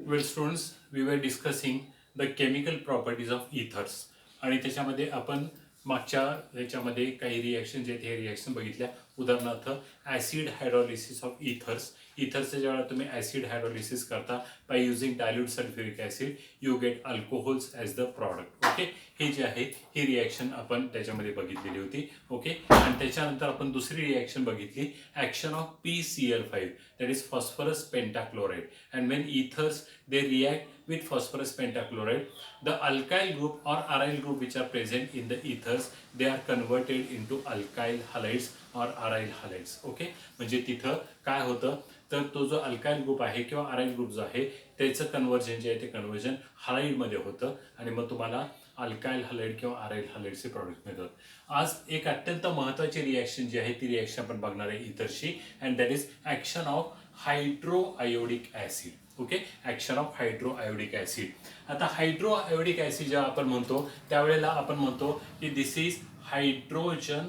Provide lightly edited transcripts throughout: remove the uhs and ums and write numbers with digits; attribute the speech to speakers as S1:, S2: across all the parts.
S1: Well, students, we were discussing the chemical properties of ethers. आणि त्याच्यामध्ये आपण मागच्या ह्याच्यामध्ये काही रिॲक्शन जे आहेत हे रिॲक्शन बघितल्या. उदाहरणार्थ ॲसिड हायड्रॉलिसिस ऑफ इथर्स. इथर्सच्या ज्यावेळेला तुम्ही ॲसिड हायड्रॉलिसिस करता by using dilute sulphuric acid you get alcohols as the product. Okay, हे जे आहे ही रिॲक्शन आपण त्याच्यामध्ये बघितलेली होती. ओके, आणि त्याच्यानंतर आपण दुसरी रिॲक्शन बघितली, action of PCl5, that is phosphorus pentachloride. And Wien ethers they react with phosphorus pentachloride, the alkyl group or aryl group which are present in the ethers, they are converted into alkyl halides or aryl halides. Okay, म्हणजे तिथं काय होतं तर तो जो alkyl group आहे किंवा aryl group जो आहे त्याचं कन्वर्जन जे आहे ते कन्वर्जन हलाइडमध्ये होतं आणि मग तुम्हाला अल्काइल हलाइड किंवा अराइल हलाइडचे प्रॉडक्ट मिळतात. आज एक अत्यंत महत्त्वाची रिॲक्शन जी आहे ती रिॲक्शन आपण बघणार आहे इथरशी, and that is action of hydroiodic acid. Okay, action of hydroiodic acid. आता हायड्रोआयोडिक ॲसिड जेव्हा आपण म्हणतो त्यावेळेला आपण म्हणतो की this is hydrogen.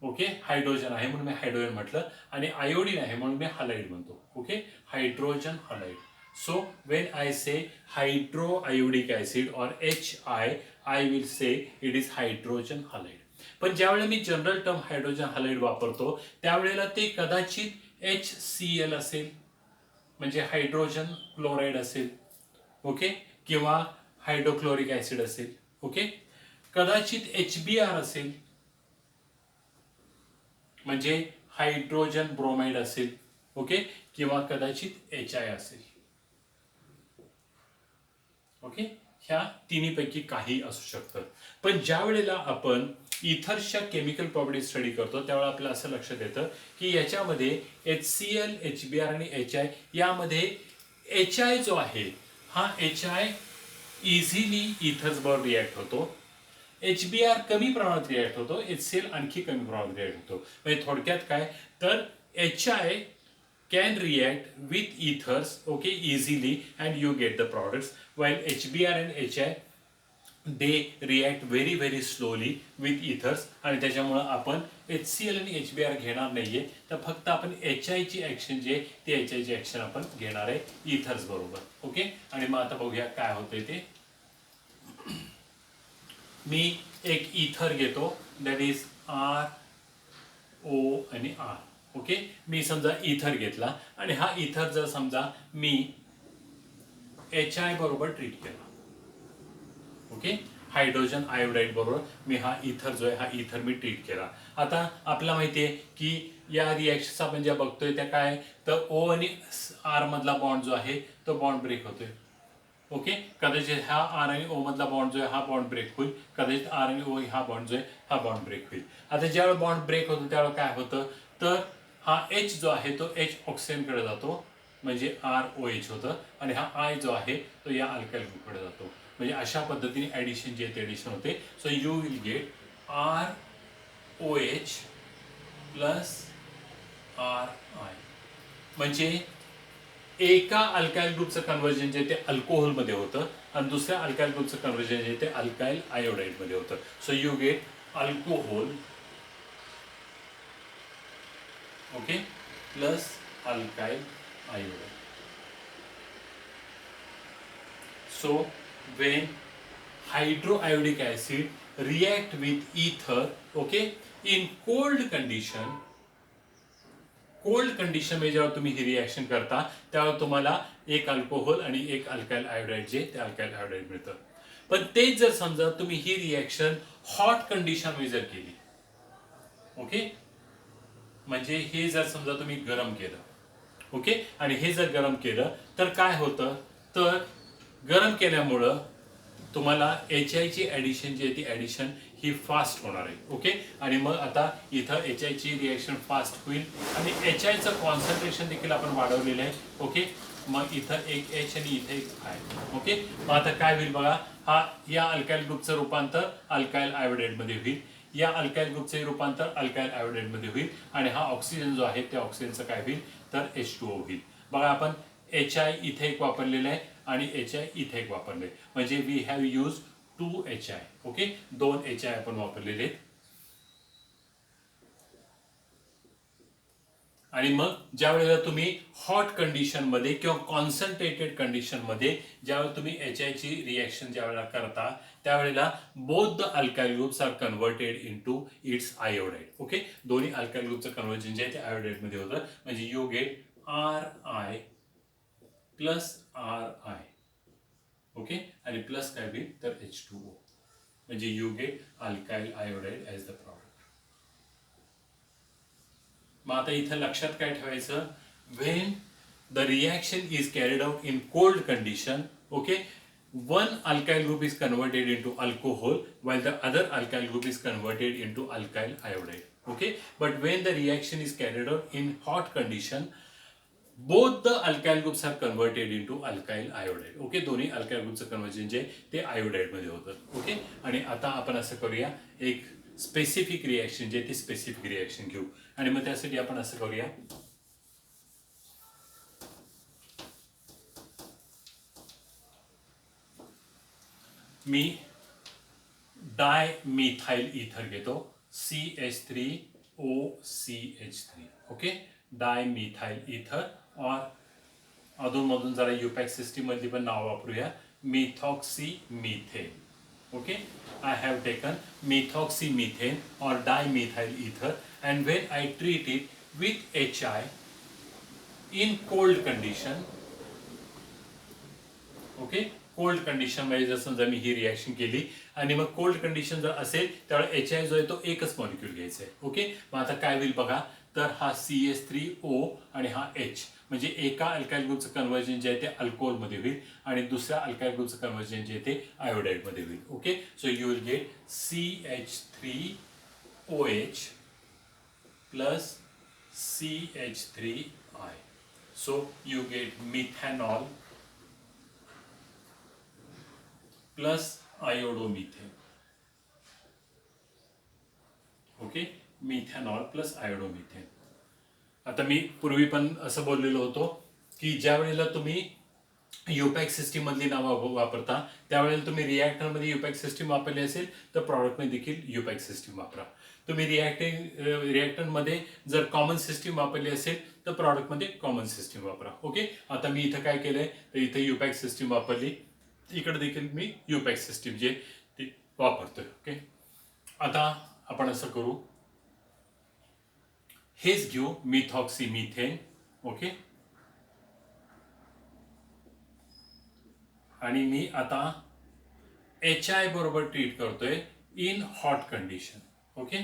S1: Okay, hydrogen आहे म्हणून मी हायड्रोजन म्हटलं आणि आयोडीन आहे म्हणून मी हलाइड म्हणतो. Okay, hydrogen halide. So when I say hydroiodic acid or HI, I will say it is hydrogen halide. पण ज्यावेळेला मी जनरल टर्म हायड्रोजन हलाइड वापरतो त्यावेळेला ते कदाचित HCl असेल, म्हणजे हायड्रोजन क्लोराइड असेल. ओके, किंवा हायड्रोक्लोरिक ॲसिड असेल. ओके, कदाचित HBr असेल, म्हणजे हायड्रोजन ब्रोमाइड असेल. ओके, किंवा कदाचित HI असेल. ओके, ह्या तिन्हीपैकी काही असू शकतं. पण ज्या वेळेला आपण इथर्सच्या केमिकल प्रॉपर्टीज स्टडी करतो त्यावेळेला आपल्याला असं लक्षात येतं की याच्यामध्ये HCl, HBr आणि HI यामध्ये HI जो आहे हा HI इझिली इथर्स बरोबर रिॲक्ट होतो. HBr कमी प्रमाणात रिॲक्ट होतो, HCl आणखी कमी प्रमाणात रिॲक्ट होतो. म्हणजे थोडक्यात काय तर HI can react with ethers, okay, easily, and you get the products, while HBr and HI they react very very slowly with ethers. आणि त्याच्यामुळे आपण HCl आणि HBr घेणार नाहीये, तर फक्त आपण HI ची ऍक्शन जे ते HI ची ऍक्शन आपण घेणार आहे इथर्स बरोबर. ओके, आणि मग आता बघूया काय होतंय ते. मी एक इथर घेतो, दॅट इज RO आणि R. ओके, मी समजा इथर घेतला आणि हा इथर जर समजा मी HI बरोबर ट्रीट केला. ओके, हायड्रोजन आयोडाइड बरोबर मी हा इथर जो आहे हा इथर मी ट्रीट केला. आता आपल्याला माहिती आहे की या रिॲक्शन्स आपण ज्या बघतोय त्या काय तर O आणि R मधला बॉन्ड जो आहे तो बॉन्ड ब्रेक होतोय. ओके, कदाचित हा R आणि O मधला बॉन्ड जो आहे हा बॉन्ड ब्रेक होईल, कदाचित R आणि O हा बॉन्ड जो आहे हा बॉन्ड ब्रेक होईल. आता ज्यावेळेला बॉन्ड ब्रेक होतो त्यावेळेला काय होतं तर हा H जो आहे तो H ऑक्सिजनकडे जातो, म्हणजे ROH होतं, आणि हा I जो आहे तो या अल्काइल ग्रुपकडे जातो. म्हणजे अशा पद्धतीने ॲडिशन जे ते ॲडिशन होते. So you will gate ROH plus RI. म्हणजे एका अल्काइल ग्रुपचं कन्व्हर्जन जे ते अल्कोहोलमध्ये होतं आणि दुसऱ्या अल्काइल ग्रुपचं कन्व्हर्जन जे ते अल्काइल आयोडाइडमध्ये होतं. So you gate alcohol, okay, plus alkyl iodide. So when hydroiodic acid react with ether, okay, in cold condition मध्ये जेव्हा तुम्ही ही रिॲक्शन करता त्यावेळेला तुम्हाला एक अल्कोहोल आणि एक अल्काइल आयोडाइड जे ते अल्काइल आयोडाइड मिळतं. पण तेच जर समजा तुम्ही ही रिॲक्शन हॉट कंडिशन मध्ये जर केली, ओके, म्हणजे हे जर समजा तुम्ही गरम केलं, ओके, आणि हे जर गरम केलं तर काय होतं तर गरम केल्यामुळं तुम्हाला HI ची ॲडिशन जी आहे ती ॲडिशन ही फास्ट होणार आहे. ओके, आणि मग आता इथं HI ची रिॲक्शन फास्ट होईल आणि HI चं कॉन्सन्ट्रेशन देखील आपण वाढवलेलं आहे. ओके, मग इथं एक H आणि इथं एक I. ओके, मग आता काय होईल बघा, हा या अल्काइल ग्रुपचं रूपांतर अल्काइल आयोडाइडमध्ये होईल, या अल्काइल ग्रुपचे रूपांतर अल्काइल आयोडाइडमध्ये होईल, आणि हा ऑक्सिजन जो आहे त्या ऑक्सिजनचं काय होईल तर H2O होईल. बघा आपण HI इथे एक वापरलेलं आहे आणि HI इथे एक वापरले, म्हणजे we have use 2 HI. Okay, 2 HI आपण वापरलेले आहेत. आणि मग ज्या वेळेला तुम्ही हॉट कंडिशनमध्ये किंवा कॉन्सन्ट्रेटेड कंडिशनमध्ये ज्यावेळेला तुम्ही HI ची रिॲक्शन ज्या वेळेला करता त्यावेळेला both the alkyl groups are converted into its iodide. Okay, दोन्ही अल्काइल ग्रुपचं कन्व्हर्जन जे आहे ते आयोडाइड मध्ये होतं. म्हणजे you get RI plus RI. Okay, आणि प्लस काय होईल तर H2O. म्हणजे you get alkyl iodide as the product. मग आता इथं लक्षात काय ठेवायचं, when the reaction is carried out in cold condition, okay, one alkyl group is converted into alcohol while the other alkyl group is converted into alkyl iodide. Okay, but when the reaction is carried out in hot condition, both the alkyl groups are converted into alkyl iodide. Okay, दोन्ही alkyl groupचं conversion जे ते iodide मध्ये होतं. Okay, आणि आता आपण असं करूया, एक स्पेसिफिक रिॲक्शन जे ते स्पेसिफिक रिॲक्शन घेऊ आणि मग त्यासाठी आपण असं करूया, मी डायमिथाइल इथर घेतो CH3OCH3. ओके, डायमिथाइल इथर और अधूनमधून जरा युपॅक सिस्टीम मधली पण नाव वापरूया, methoxymethane. Okay, I have taken methoxymethane or dimethyl ether and when I treat it with HI in cold condition, okay, cold condition मध्ये जर समजा मी ही रिॲक्शन केली आणि मग कोल्ड कंडिशन जर असेल त्यावेळेला HI जो आहे तो एकच मॉलिक्यूल घ्यायचा आहे. ओके, मग आता काय होईल बघा, तर हा CH3O आणि हा H म्हणजे एका अल्काइल ग्रुपचं कन्व्हर्जन जे आहे ते अल्कोहोल मध्ये होईल आणि दुसऱ्या अल्काइल ग्रुपचं कन्व्हर्जन जे आहे ते आयोडाइड मध्ये होईल. Okay, so you will get CH3OH plus CH3I. So you get methanol plus iodomethane. Okay, methanol plus iodomethane. आता मी पूर्वी पण असं बोललेलो होतो की ज्या वेळेला तुम्ही युपॅक सिस्टीम मधली नावं वापरता त्यावेळेला तुम्ही रिॲक्टर मध्ये युपॅक सिस्टीम वापरली असेल तर प्रॉडक्ट मध्ये देखील युपॅक सिस्टीम वापरा. तुम्ही रिॲक्टर मध्ये जर कॉमन सिस्टीम वापरली असेल तर प्रॉडक्ट मध्ये कॉमन सिस्टीम वापरा. ओके, आता मी इथं काय केलंय तर इथे युपॅक सिस्टीम वापरली, इकडे देखील मी युपॅक सिस्टीम जे ते वापरतोय. ओके, आता आपण असं करू, हेच घेऊ मिथॉक्सीमिथेन. ओके, आणि मी आता HI बरोबर ट्रीट करतोय इन हॉट कंडिशन. ओके,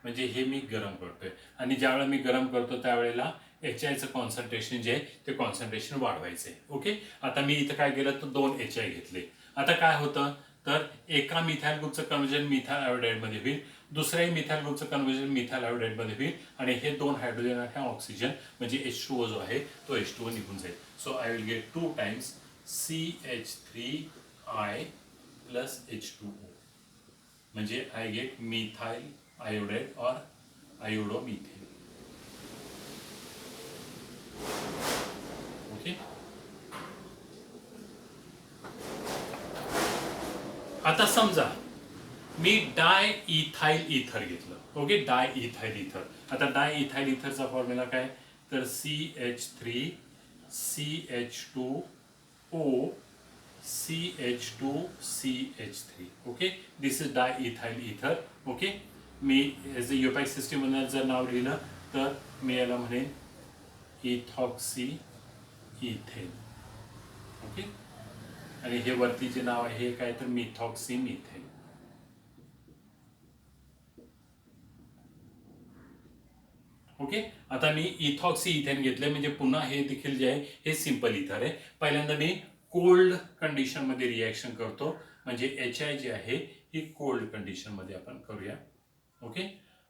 S1: म्हणजे हे मी गरम करतोय आणि ज्यावेळेला मी गरम करतो त्यावेळेला HIचं कॉन्सन्ट्रेशन जे आहे ते कॉन्सन्ट्रेशन वाढवायचंय. ओके, आता मी इथं काय केलं तर 2 HI घेतले. आता काय होतं तर एका मिथाइल ग्रुपचं कन्व्हर्जन मिथाइल आयोडाइड मध्ये होईल, दुसऱ्याही मिथाइल ग्रुपचं कन्व्हर्जन मिथाइल आयोडाइड मध्ये होईल आणि हे 2 हायड्रोजन आणि हा ऑक्सिजन म्हणजे H2O जो आहे तो H2O निघून जाईल. So I will get 2 times CH3I plus H2O. म्हणजे आय गेट मिथाइल आयोडाइड और आयोडोमिथेन. ओके, आता समजा मी डायइथाइल इथर घेतलं. ओके, डायइथाइल इथर. आता डायइथाइल इथरचा फॉर्म्युला काय तर CH3 CH2O CH2 CH3. Okay, this is diethyl ether. Okay, मी एज अ युपॅक सिस्टीम मधून जर नाव लिहिलं तर मी याला म्हणेन इथॉक्सी इथेन. ओके, आणि हे वरती जे नाव आहे हे काय तर मिथॉक्सीमिथेन. ओके, आता मी इथॉक्सी इथेन घेतले म्हणजे पुन्हा हे देखील जे आहे हे सिंपल इथर आहे. पहिल्यांदा मी कोल्ड कंडिशन मध्ये रिॲक्शन करतो म्हणजे HI जे आहे ही कोल्ड कंडिशन मध्ये आपण करूया. Okay,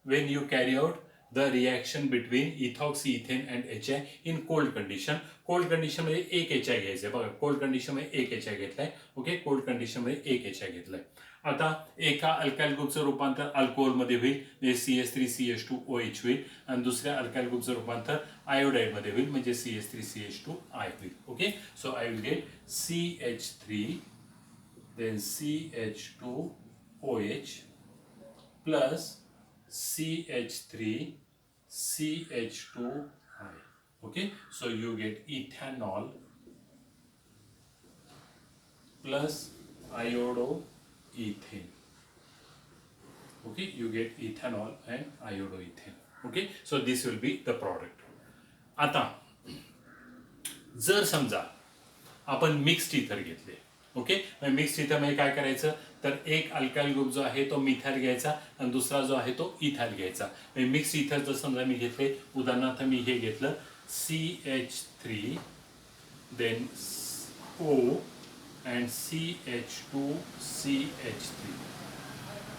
S1: Wien you carry out the reaction between ethoxy ethane and HI in cold condition. Cold condition मध्ये एक HI घ्यायचंय बघा, कोल्ड कंडिशन मध्ये एक HI घेतलाय. ओके, कोल्ड कंडिशन मध्ये एक HI घेतलाय. आता एका अल्काइल ग्रुपचं रूपांतर अल्कोहोल मध्ये होईल म्हणजे CH3CH2OH होईल आणि दुसऱ्या अल्काइल ग्रुपचं रूपांतर आयोडाइड मध्ये होईल म्हणजे CH3CH2I होईल. Okay, so I will get CH3 then CH2OH plus CH3 CH2I. Okay, so you get ethanol plus iodoethane. Okay, you get ethanol and iodoethane. Okay, so this will be the product. आता जर समजा आपण mixed इथर घेतले, okay, mixed इथर म्हणजे काय करायचं तर एक अल्काइल ग्रुप जो आहे तो मिथाइल घ्यायचा आणि दुसरा जो आहे तो इथाइल घ्यायचा. मिक्स्ड इथर जर समजा मी घेतले, उदाहरणार्थ मी हे घेतलं CH3 then O and CH2CH3,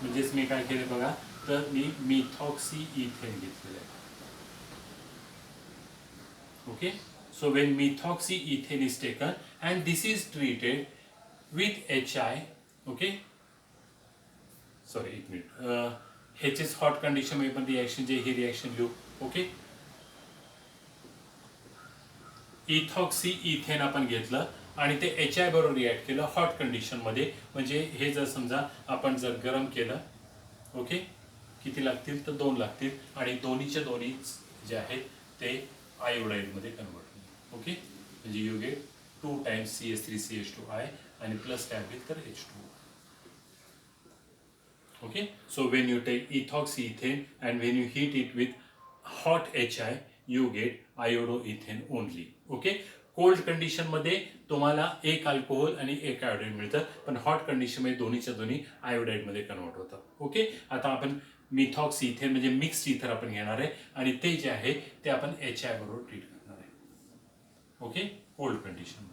S1: म्हणजेच मी काय केले बघा तर मी मिथॉक्सी इथेन घेतलेलं आहे. Okay, so when methoxy ethane is taken and this is treated with HI, okay, sorry एक मिनिट, ह्याचेच हॉट कंडिशन मध्ये पण रिएक्शन जे ही रिएक्शन लिहू. ओके, इथॉक्सी इथेन आपण घेतलं आणि ते HI बरोबर रिॲक्ट केलं हॉट कंडिशन मध्ये. म्हणजे हे जर समजा आपण जर गरम केलं, ओके, किती लागतील तर 2 लागतील आणि दोन्हीच्या दोन्ही जे आहेत ते आयोडाईड मध्ये कन्वर्ट होईल. ओके, म्हणजे यू गेट 2 times CH3CH2I आणि प्लस काय होईल तर H2O. Okay, so when you take ethoxy ethane and when you heat it with hot HI you get iodoethane only. Okay, cold condition मध्ये तुम्हाला एक अल्कोहोल आणि एक आयोडाईड मिळतं, पण हॉट कंडिशन मध्ये दोन्हीच्या दोन्ही आयोडाईड मध्ये कन्वर्ट होतं. ओके, आता आपण मिथॉक्सी इथेन म्हणजे मिक्स्ड इथर आपण घेणार आहे आणि ते जे आहे ते आपण HI बरोबर ट्रीट करणार आहे. ओके, कोल्ड कंडिशन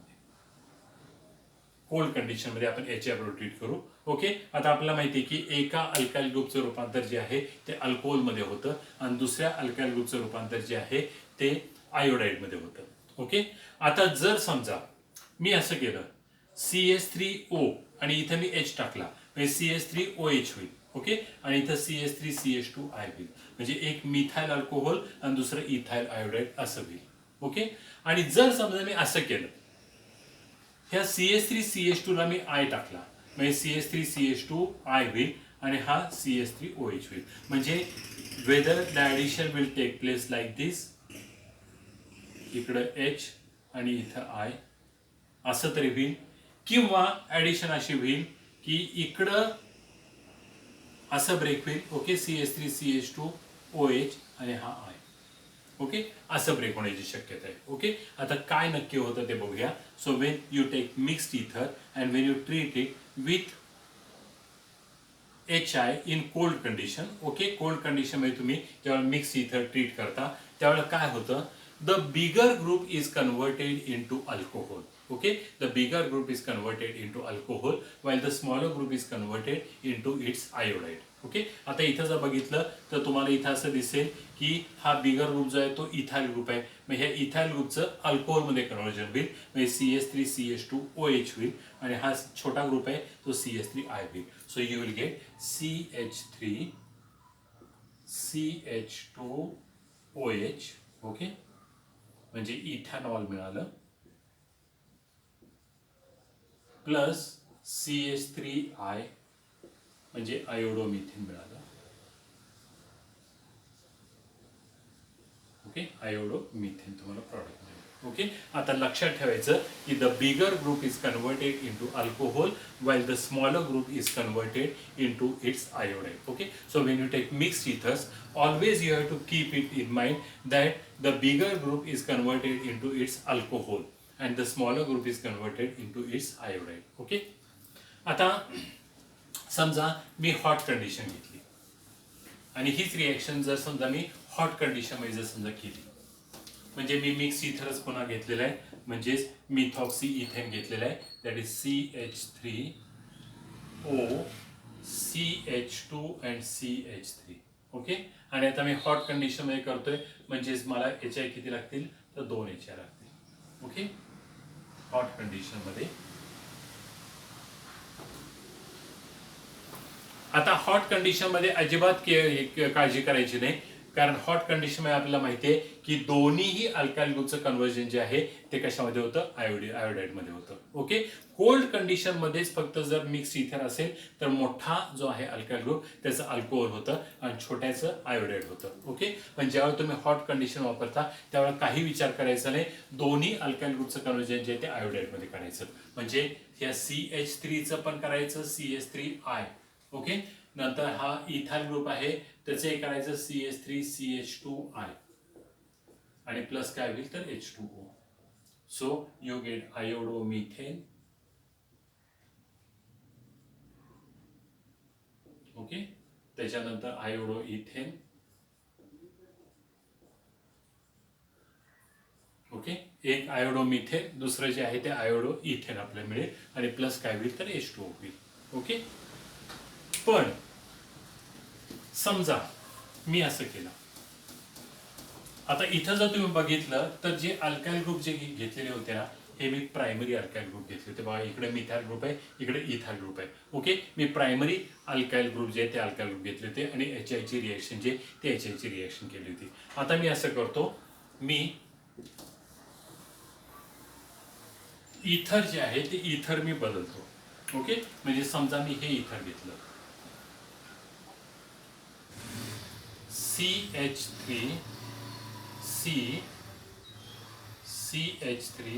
S1: मध्ये आपण HI बरोबर ट्रीट करू. ओके, आता आपल्याला माहिती आहे की एका अल्काइल ग्रुपचं रूपांतर जे आहे ते अल्कोहोल मध्ये होतं आणि दुसऱ्या अल्काइल ग्रुपचं रूपांतर जे आहे ते आयोडाईड मध्ये होतं. ओके, आता जर समजा मी असं केलं CH3O आणि इथं मी H टाकला म्हणजे CH3OH होईल. ओके, आणि इथं CH3CH2I होईल. म्हणजे एक मिथाइल अल्कोहोल आणि दुसरं इथाइल आयोडाईड असं होईल. ओके, आणि जर समजा मी असं केलं ह्या CH3CH2 ला मी I टाकला म्हणजे CH3CH2I होईल आणि हा CH3OH होईल. म्हणजे whether the addition will take place like this, इकडं H आणि इथं I असं तरी होईल, किंवा ॲडिशन अशी होईल की इकडं असं ब्रेक होईल. ओके, CH3CH2OH आणि हा I. ओके, असं ब्रेक होण्याची शक्यता आहे. ओके, आता काय नक्की होतं ते बघूया. So when you take mixed ether and when you treat it with HI in cold condition. Okay, cold condition मध्ये तुम्ही जेव्हा मिक्स इथर ट्रीट करता त्यावेळेला काय होतं, the bigger group is converted into alcohol. Okay, the bigger group is converted into alcohol while the smaller group is converted into its iodide. Okay, आता इथं जर बघितलं तर तुम्हाला इथं असं दिसेल की हा बिगर ग्रुप जो आहे तो इथाइल ग्रुप आहे. मग ह्या इथाइल ग्रुपचं अल्कोहोल मध्ये कन्व्हर्जन होईल म्हणजे CH3CH2OH होईल आणि हा छोटा ग्रुप आहे तो CH3I होईल. So you will gate CH3CH2OH. Okay, म्हणजे इथॅनॉल मिळालं प्लस CH3I म्हणजे आयोडोमिथेन मिळालं. ओके, आयोडोमिथेन तुम्हाला प्रॉडक्ट मिळेल. ओके, आता लक्षात ठेवायचं की the bigger group is converted into alcohol while the smaller group is converted into its iodide. Okay, so when you take mixed ethers, always you have to keep it in mind that the bigger group is converted into its alcohol and the smaller group is converted into its iodide. Okay, आता समजा मी hot condition घेतली आणि हीच reaction जर समजा मी hot condition मध्ये जर समजा केली, म्हणजे मी मिक्स इथरच पुन्हा घेतलेला आहे म्हणजेच मिथॉक्सी इथेन घेतलेला आहे, that is CH3O CH2 and CH3. Okay, आणि आता मी हॉट कंडिशन मध्ये करतोय म्हणजेच मला HI किती लागतील तर 2 HI लागतील. ओके, हॉट कंडिशन मध्ये. आता हॉट कंडिशन मध्ये अजिबात काळजी करायची नाही. कारण हॉट कंडिशनमध्ये आपल्याला माहिती आहे की दोन्हीही अल्काइल ग्रुपचं कन्व्हर्जन जे आहे ते कशामध्ये होतं, आयोडाईडमध्ये होतं. ओके. कोल्ड कंडिशन मध्येच फक्त जर मिक्स इथर असेल तर मोठा जो आहे अल्काइल ग्रुप त्याचं अल्कोहोल होतं आणि छोट्याचं आयोडाईड होतं. ओके. पण ज्यावेळेला तुम्ही हॉट कंडिशन वापरता त्यावेळेला काही विचार करायचा नाही, दोन्ही अल्काइल ग्रुपचं कन्व्हर्जन जे आहे ते आयोडाईडमध्ये करायचं. म्हणजे या CH3चं पण करायचं CH3I. ओके. नंतर हा इथाइल ग्रुप आहे त्याचं हे करायचं CH3CH2I आणि प्लस काय होईल तर H2O. So you get iodomethane. Okay. त्याच्यानंतर आयोडो इथेन. ओके. एक आयोडोमिथेन, दुसरं जे आहे ते आयोडो इथेन आपल्याला मिळेल आणि प्लस काय होईल तर H2O होईल. ओके. पण समजा मी असं केलं, आता इथं जर तुम्ही बघितलं तर जे अल्काइल ग्रुप जे घेतलेले होते ना हे मी प्रायमरी अल्काइल ग्रुप घेतले होते. बघा इकडे मिथाइल ग्रुप आहे, इकडे इथाइल ग्रुप आहे. ओके. मी प्रायमरी अल्काइल ग्रुप जे ते अल्काइल ग्रुप घेतले होते आणि HI ची रिएक्शन जे ते HI ची रिएक्शन केली होती. आता मी असं करतो, मी इथर जे आहे ते इथर मी बदलतो. ओके. म्हणजे समजा मी हे इथर घेतलं CH3 CH3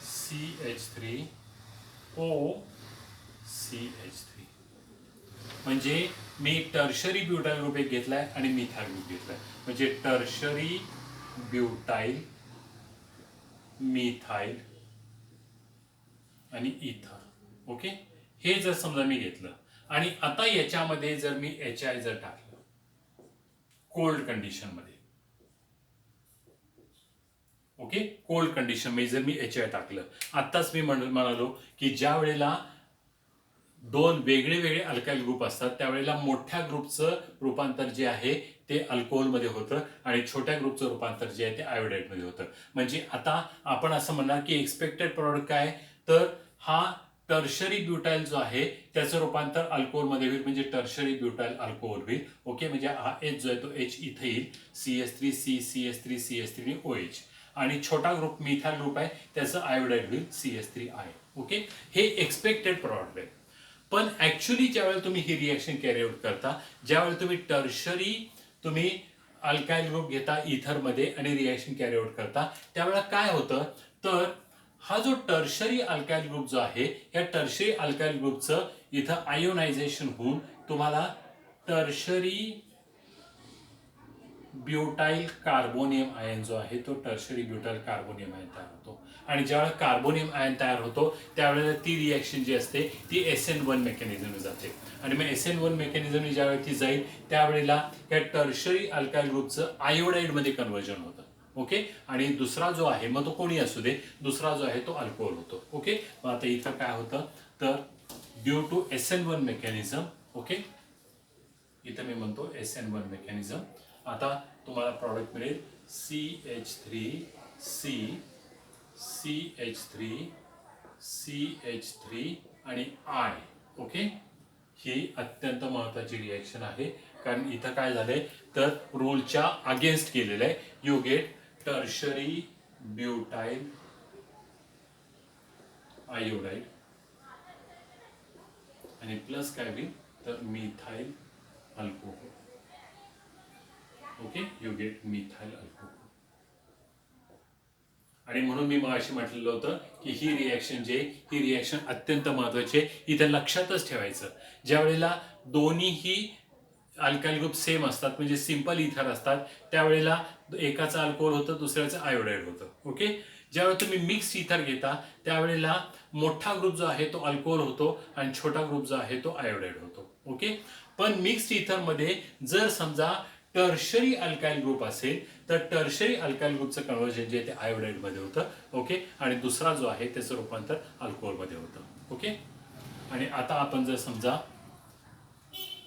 S1: CH3 O CH3 म्हणजे मी टर्शरी ब्युटाइल ग्रुप एक घेतलाय आणि मिथाइल ग्रुप घेतलाय. म्हणजे टर्शरी ब्युटाइल मिथाइल आणि इथर. ओके. हे जर समजा मी घेतलं आणि आता याच्यामध्ये जर मी HI जर टाकलं कोल्ड कंडिशन मध्ये, ओके, कोल्ड कंडिशन मध्ये जर मी HI टाकलं, आत्ताच मी म्हणालो की ज्या वेळेला दोन वेगळे वेगळे अल्काइल ग्रुप असतात त्यावेळेला मोठ्या ग्रुपचं रूपांतर जे आहे ते अल्कोहोलमध्ये होतं आणि छोट्या ग्रुपचं रूपांतर जे आहे ते आयोडाईडमध्ये होतं. म्हणजे आता आपण असं म्हणणार की एक्सपेक्टेड प्रॉडक्ट काय, तर हा टर्शरी ब्युटाइल जो आहे त्याचं रूपांतर अल्कोहोलमध्ये होईल म्हणजे टर्शरी ब्युटाइल अल्कोहोल होईल. ओके. म्हणजे हा H जो आहे तो H इथे येईल, CH3C CH3CH3 OH आणि छोटा ग्रुप मिथाइल ग्रुप आहे त्याचं आयोडाईड होईल CH3I. ओके. हे एक्सपेक्टेड प्रॉडक्ट आहे. पण ऍक्च्युली ज्यावेळेला तुम्ही ही रिएक्शन कॅरी आउट करता, ज्यावेळेला तुम्ही टर्शरी तुम्ही अल्काइल ग्रुप घेता इथर मध्ये आणि रिएक्शन कॅरी आउट करता त्यावेळेला काय होतं, तर हा जो टर्शरी अल्काइल ग्रुप जो आहे या टर्शरी अल्काइल ग्रुपचं इथं आयोनायझेशन होऊन तुम्हाला टर्शरी ब्युटाइल कार्बोनियम आयन जो आहे तो टर्शरी ब्युटाइल कार्बोनियम आयन तयार होतो आणि ज्यावेळेला कार्बोनियम आयन तयार होतो त्यावेळेला ती रिएक्शन जी असते ती SN1 मेकॅनिझमने जाते आणि मग SN1 मेकॅनिझमने ज्यावेळेला ती जाईल त्यावेळेला या टर्शरी अल्काइल ग्रुपचं आयोडाईडमध्ये कन्व्हर्जन होतं. ओके. आणि दुसरा जो आहे मग तो कोणी असू दे, दुसरा जो आहे तो अल्कोहोल होतो. ओके. मग आता इथं काय होतं तर due to SN1 mechanism, okay, इथं मी म्हणतो SN1 मेकॅनिझम, आता तुम्हाला प्रॉडक्ट मिळेल CH3C CH3 CH3 आणि I. ओके. ही अत्यंत महत्वाची रिएक्शन आहे कारण इथं काय झालंय तर रूलच्या अगेन्स्ट केलेलं आहे. You get tertiary butyl iodide आणि प्लस काय होईल तर methyl alcohol. Okay. You get methyl alcohol. आणि म्हणून मी मगाशी म्हटलेलं होतं की ही रिएक्शन जे ही रिएक्शन अत्यंत महत्वाची आहे. इथे लक्षातच ठेवायचं ज्या वेळेला दोन्हीही अल्काइल ग्रुप सेम असतात म्हणजे सिंपल इथर असतात त्यावेळेला एकाचं अल्कोहोल होतं दुसऱ्याचं आयोडाईड होतं. ओके. ज्यावेळेला तुम्ही मिक्स इथर घेता त्यावेळेला मोठा ग्रुप जो आहे तो अल्कोहोल होतो आणि छोटा ग्रुप जो आहे तो आयोडाईड होतो. ओके. पण मिक्स्ड इथर मध्ये जर समजा टर्शरी अल्काइल ग्रुप असेल तर टर्शरी अल्काइल ग्रुपचं कन्व्हर्जन जे आहे ते आयोडाईड मध्ये होतं. ओके. आणि दुसरा जो आहे त्याचं रूपांतर अल्कोहोल मध्ये होतं. ओके. आणि आता आपण जर समजा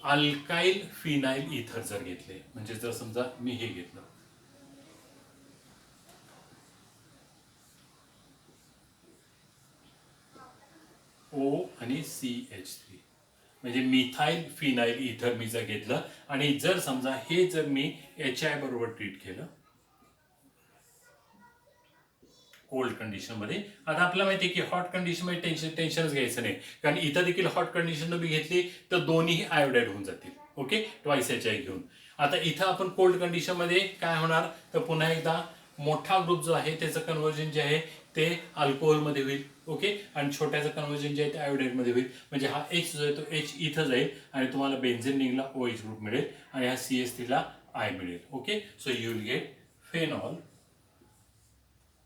S1: अल्काइल फिनाइल इथर जर घेतले म्हणजे जर समजा मी हे घेतलं O आणि CH3 म्हणजे मिथाईल फिनाईल इथर मी जर घेतलं आणि जर समजा हे जर मी HI बरोबर ट्रीट केलं कोल्ड कंडिशनमध्ये, आता आपल्याला माहिती आहे की हॉट कंडिशनमध्ये टेन्शनच घ्यायचं नाही, कारण इथं देखील हॉट कंडिशन मी घेतली तर दोन्ही आयोडाईड होऊन जातील. ओके, ट्वाइस HI घेऊन. आता इथं आपण कोल्ड कंडिशनमध्ये काय होणार, तर पुन्हा एकदा मोठा ग्रुप जो आहे त्याचं कन्व्हर्जन जे आहे ते अल्कोहोलमध्ये होईल. ओके, आणि छोट्याचं कन्व्हर्जन जे आहे ते आयोडाईडमध्ये होईल. म्हणजे हा H जो आहे तो H इथं जाईल आणि तुम्हाला बेन्झिन रिंगला OH ग्रुप मिळेल आणि हा CH3ला I मिळेल. Okay, so you will get phenol,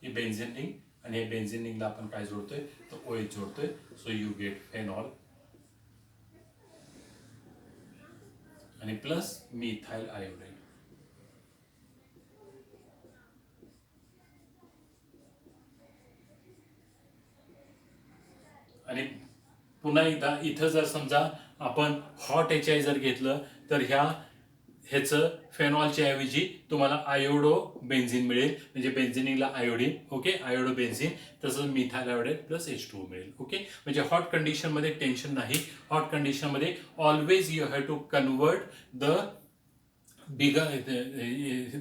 S1: हे बेन्झिन रिंग आणि हे बेन्झिन रिंगला आपण काय जोडतोय तर OH जोडतोय. सो यू गेट फेनॉल आणि प्लस मिथाइल आयोडाईड. आणि पुन्हा एकदा इथं जर समजा आपण हॉट HI जर घेतलं तर ह्याचं फेनॉलच्या ऐवजी तुम्हाला आयोडो बेन्झिन मिळेल, म्हणजे बेन्झिनिंगला आयोडीन. ओके, आयोडो बेन्झिन, तसंच मिथाइल आयोडाईड प्लस H2O मिळेल. ओके, म्हणजे हॉट कंडिशनमध्ये टेन्शन नाही. हॉट कंडिशनमध्ये always you have to convert the bigger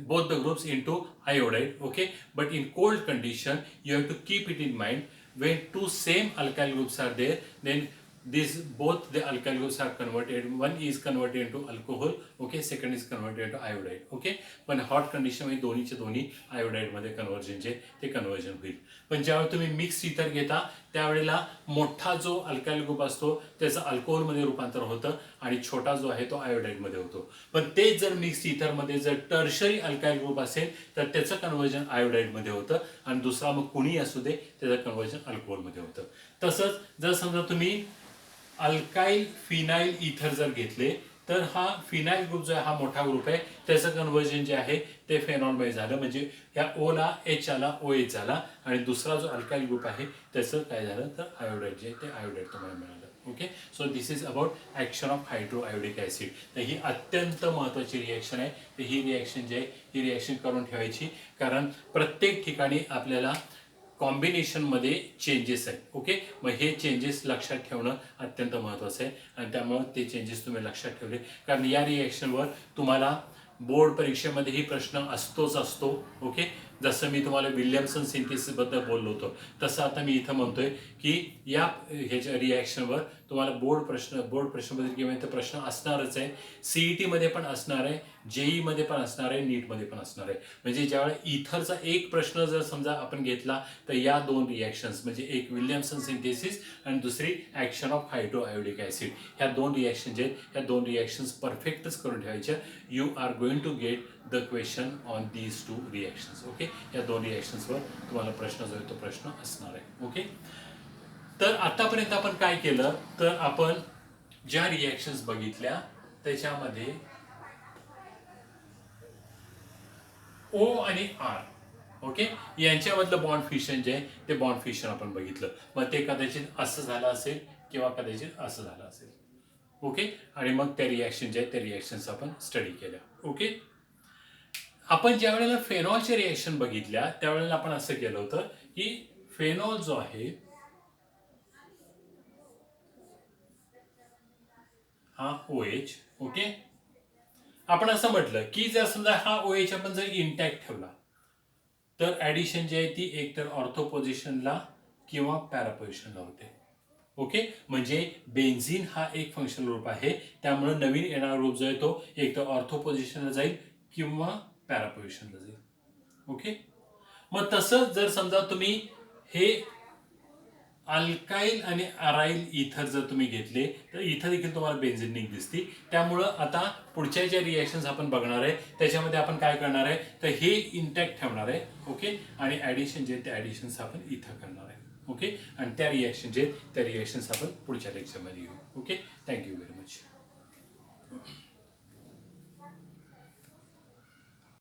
S1: both the groups into iodide. Okay, but in cold condition you have to keep it in mind, when two same alkyl groups are there, then these both the alkyl groups are converted, one is converted into alcohol. Okay, second is converted into iodide. Okay, पण hot condition मध्ये दोन्हीचे दोन्ही iodide मध्ये conversion जे ते conversion होईल. पण ज्यावेळी तुम्ही मिक्स इथर घेता त्यावेळेला मोठा जो अल्काइल ग्रुप असतो त्याचं अल्कोहोल मध्ये रूपांतर होतं आणि छोटा जो आहे तो आयोडाईड मध्ये होतो. पण तेच जर मिक्स इथर मध्ये जर टर्शरी अल्काइल ग्रुप असेल तर त्याचं कन्वर्जन आयोडाईड मध्ये होतं आणि दुसरा मग कुणी असू दे त्याचं कन्वर्जन अल्कोहोल मध्ये होतं. तसंच जर समजा तुम्ही अल्काइल फिनाइल इथर जर घेतले तर हा फिनाइल ग्रुप जो आहे हा मोठा ग्रुप आहे, त्याचं कन्वर्जन जे आहे ते फेनॉलमध्ये झालं, म्हणजे या O ला H आला OH झाला आणि दुसरा जो अल्काइल ग्रुप आहे त्याचं काय झालं तर आयोडाईड जे ते आयोडाईड तुम्हाला मिळालं. Okay, so this is about action of hydroiodic acid. तर ही अत्यंत महत्त्वाची रिॲक्शन आहे. तर ही रिॲक्शन जी आहे ही रिॲक्शन करून ठेवायची, कारण प्रत्येक ठिकाणी आपल्याला कॉम्बिनेशनमध्ये चेंजेस आहेत. ओके, मग हे चेंजेस लक्षात ठेवणं अत्यंत महत्त्वाचं आहे आणि त्यामुळे ते चेंजेस तुम्ही लक्षात ठेवले, कारण या रिॲक्शनवर तुम्हाला बोर्ड परीक्षेमध्येही प्रश्न असतोच असतो. ओके, जसं मी तुम्हाला विल्यमसन सिंथेसिसबद्दल बोललो होतो तसं आता मी इथं म्हणतोय की ह्याच्या रिॲक्शनवर तुम्हाला बोर्ड प्रश्नपत्रिकेमध्ये प्रश्न असणारच आहे. CET मध्ये पण असणार आहे, JEE मध्ये पण असणार आहे, नीटमध्ये पण असणार आहे. म्हणजे ज्यावेळेला इथरचा एक प्रश्न जर समजा आपण घेतला तर या दोन रिॲक्शन्स, म्हणजे एक विल्यमसन सिंथेसिस आणि दुसरी ॲक्शन ऑफ हायड्रोआयोडिक ॲसिड, ह्या दोन रिॲक्शन जे आहेत ह्या दोन रिॲक्शन्स परफेक्टच करून ठेवायच्या. You are going to get the question on these two reactions. Okay, या दोन रिॲक्शन्सवर तुम्हाला प्रश्न जो आहे तो प्रश्न असणार आहे. ओके, तर आतापर्यंत आपण काय केलं तर आपण ज्या रिॲक्शन्स बघितल्या त्याच्यामध्ये O आणि R, ओके, यांच्यामधलं बॉन्ड फिशन जे आहे ते बॉन्ड फिशन आपण बघितलं. मग ते कदाचित असं झालं असेल किंवा कदाचित असं झालं असेल. ओके, आणि मग त्या रिॲक्शन जे आहेत त्या रिॲक्शन्स आपण स्टडी केल्या. ओके, आपण ज्या वेळेला फेनॉलच्या रिॲक्शन बघितल्या त्यावेळेला आपण असं केलं होतं की फेनॉल जो आहे हा OH. ओके, आपण असं म्हटलं की जर समजा हा OH आपण जर इंटॅक्ट ठेवला तर ॲडिशन जी आहे ती एकतर ऑर्थो पोझिशनला किंवा पॅरा पोझिशनला होते. ओके, म्हणजे बेन्झिन हा एक फंक्शनल ग्रुप आहे, त्यामुळे नवीन येणारा ग्रुप जो आहे तो एकतर ऑर्थो पोझिशनला जाईल किंवा पॅरा पोझिशनला जाईल. ओके, मग तसं जर समजा तुम्ही हे अल्काइल आणि अराइल इथर जर तुम्ही घेतले तर इथं देखील तुम्हाला बेन्झिन रिंग दिसते. त्यामुळं आता पुढच्या ज्या रिॲक्शन्स आपण बघणार आहे त्याच्यामध्ये आपण काय करणार आहे तर हे इंटॅक्ट ठेवणार आहे. ओके, आणि ॲडिशन जे ते ॲडिशन्स आपण इथं करणार आहे. ओके, आणि त्या रिॲक्शन जे त्या रिॲक्शन्स आपण पुढच्या लेक्चरमध्ये घेऊ. Okay, thank you very much.